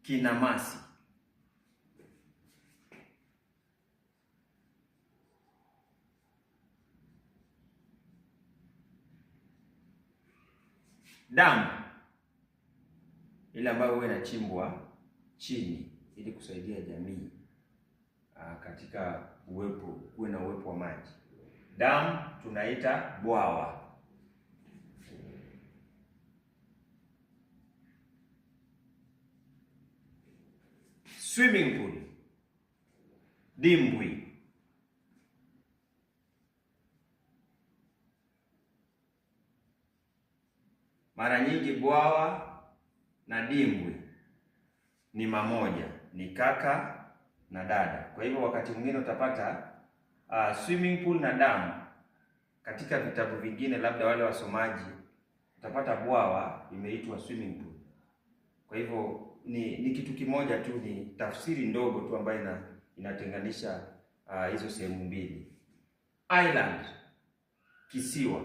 kinamasi. Damu ile ambayo huwa inachimbwa chini ili kusaidia jamii katika kuwe na uwepo wa maji. Damu tunaita bwawa. Swimming pool, dimbwi. Mara nyingi bwawa na dimbwi ni mamoja, ni kaka na dada. Kwa hivyo wakati mwingine utapata swimming pool na damu katika vitabu vingine, labda wale wasomaji, utapata bwawa imeitwa swimming pool. Kwa hivyo ni kitu kimoja tu, ni tafsiri ndogo tu ambayo inatenganisha hizo sehemu mbili. Island, kisiwa.